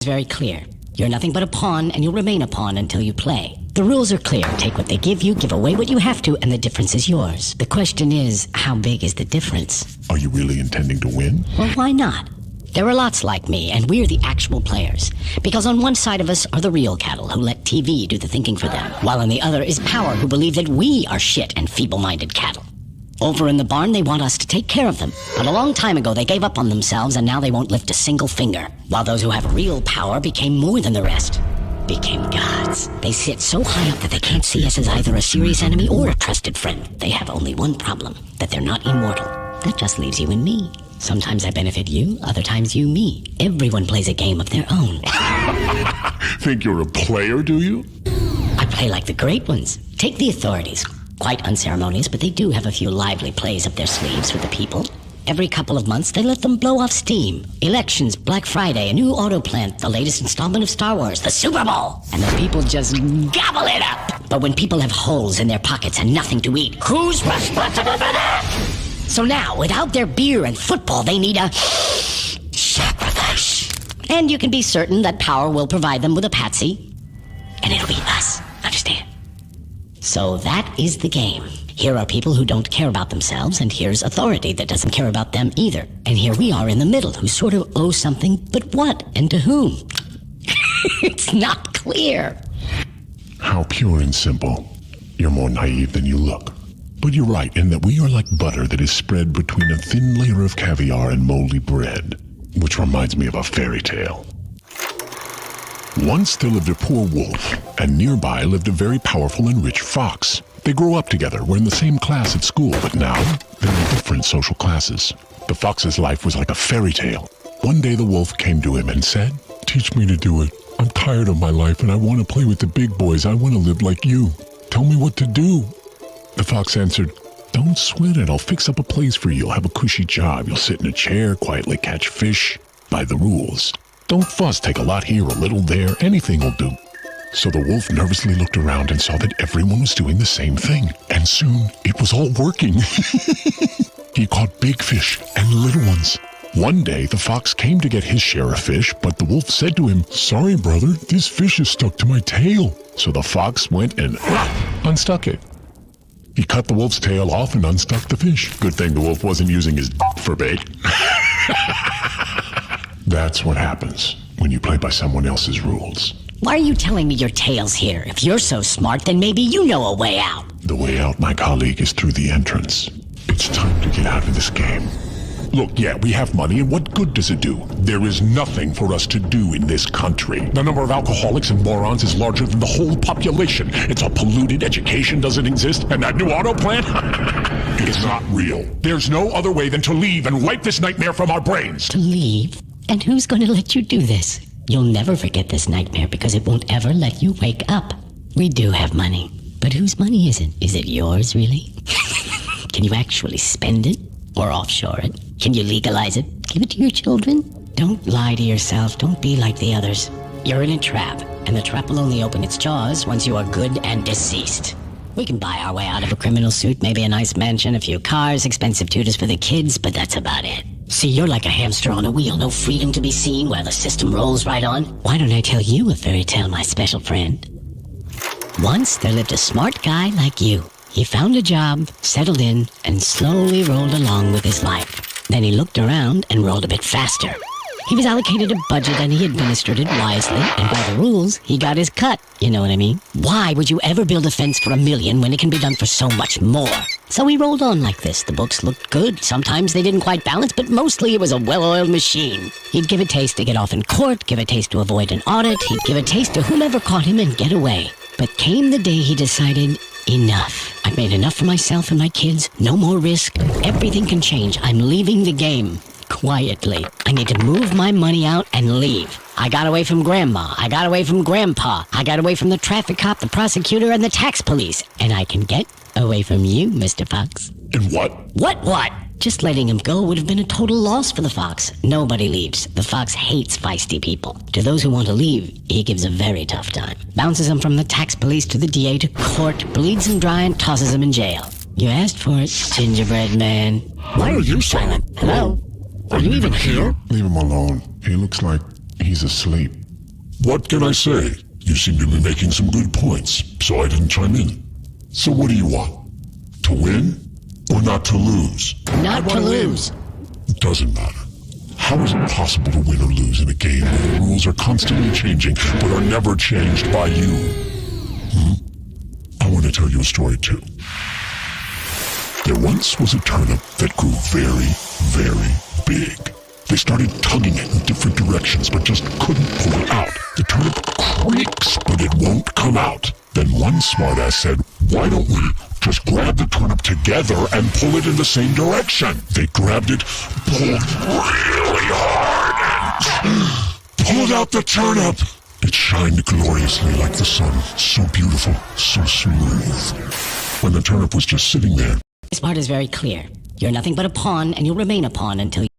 It's very clear. You're nothing but a pawn, and you'll remain a pawn until you play. The rules are clear. Take what they give you, give away what you have to, and the difference is yours. The question is, how big is the difference? Are you really intending to win? Well, why not? There are lots like me, and we're the actual players. Because on one side of us are the real cattle who let TV do the thinking for them, while on the other is power who believe that we are shit and feeble-minded cattle. Over in the barn, they want us to take care of them. But a long time ago, they gave up on themselves, and now they won't lift a single finger. While those who have real power became more than the rest. Became gods. They sit so high up that they can't see us as either a serious enemy or a trusted friend. They have only one problem, that they're not immortal. That just leaves you and me. Sometimes I benefit you, other times you me. Everyone plays a game of their own. Think you're a player, do you? I play like the great ones. Take the authorities. Quite unceremonious, but they do have a few lively plays up their sleeves with the people. Every couple of months, they let them blow off steam. Elections, Black Friday, a new auto plant, the latest installment of Star Wars, the Super Bowl. And the people just gobble it up. But when people have holes in their pockets and nothing to eat, who's responsible for that? So now, without their beer and football, they need a sacrifice. And you can be certain that power will provide them with a patsy. And it'll be us. Understand? So that is the game. Here are people who don't care about themselves, and here's authority that doesn't care about them either. And here we are in the middle, who sort of owe something, but what and to whom? It's not clear. How pure and simple. You're more naive than you look. But you're right in that we are like butter that is spread between a thin layer of caviar and moldy bread, which reminds me of a fairy tale. Once there lived a poor wolf, and nearby lived a very powerful and rich fox. They grew up together, were in the same class at school, but now they're in different social classes. The fox's life was like a fairy tale. One day the wolf came to him and said, "Teach me to do it. I'm tired of my life and I want to play with the big boys. I want to live like you. Tell me what to do." The fox answered, "Don't sweat it. I'll fix up a place for you. You'll have a cushy job. You'll sit in a chair, quietly catch fish, by the rules. Don't fuss, take a lot here, a little there, anything will do." So the wolf nervously looked around and saw that everyone was doing the same thing. And soon, it was all working. He caught big fish and little ones. One day, the fox came to get his share of fish, but the wolf said to him, "Sorry, brother, this fish is stuck to my tail." So the fox went and unstuck it. He cut the wolf's tail off and unstuck the fish. Good thing the wolf wasn't using his for bait. That's what happens when you play by someone else's rules. Why are you telling me your tale's here? If you're so smart, then maybe you know a way out. The way out, my colleague, is through the entrance. It's time to get out of this game. Look, yeah, we have money, and what good does it do? There is nothing for us to do in this country. The number of alcoholics and morons is larger than the whole population. It's all polluted, education doesn't exist, and that new auto plant? It's not real. There's no other way than to leave and wipe this nightmare from our brains. To leave? And who's going to let you do this? You'll never forget this nightmare because it won't ever let you wake up. We do have money. But whose money is it? Is it yours, really? Can you actually spend it? Or offshore it? Can you legalize it? Give it to your children? Don't lie to yourself. Don't be like the others. You're in a trap, and the trap will only open its jaws once you are good and deceased. We can buy our way out of a criminal suit, maybe a nice mansion, a few cars, expensive tutors for the kids, but that's about it. See, you're like a hamster on a wheel, no freedom to be seen while the system rolls right on. Why don't I tell you a fairy tale, my special friend? Once there lived a smart guy like you. He found a job, settled in, and slowly rolled along with his life. Then he looked around and rolled a bit faster. He was allocated a budget and he administered it wisely, and by the rules, he got his cut. You know what I mean? Why would you ever build a fence for $1 million when it can be done for so much more? So he rolled on like this. The books looked good. Sometimes they didn't quite balance, but mostly it was a well-oiled machine. He'd give a taste to get off in court, give a taste to avoid an audit, he'd give a taste to whomever caught him and get away. But came the day he decided, enough. I've made enough for myself and my kids. No more risk. Everything can change. I'm leaving the game. Quietly. I need to move my money out and leave. I got away from Grandma. I got away from Grandpa. I got away from the traffic cop, the prosecutor, and the tax police. And I can get away from you, Mr. Fox. And what? What? Just letting him go would have been a total loss for the fox. Nobody leaves. The fox hates feisty people. To those who want to leave, he gives a very tough time. Bounces them from the tax police to the DA to court, bleeds them dry and tosses them in jail. You asked for it, gingerbread man. Why are you silent? Hello? Are you even here? Leave him alone. He looks like he's asleep. What can I say? You seem to be making some good points, so I didn't chime in. So what do you want? To win? Or not to lose? Not to lose. It doesn't matter. How is it possible to win or lose in a game where the rules are constantly changing, but are never changed by you? I want to tell you a story too. There once was a turnip that grew very, very big. They started tugging it in different directions, but just couldn't pull it out. The turnip creaks, but it won't come out. Then one smartass said, why don't we just grab the turnip together and pull it in the same direction? They grabbed it, pulled really hard, and pulled out the turnip. It shined gloriously like the sun, so beautiful, so smooth. When the turnip was just sitting there, This part is very clear. You're nothing but a pawn, and you'll remain a pawn until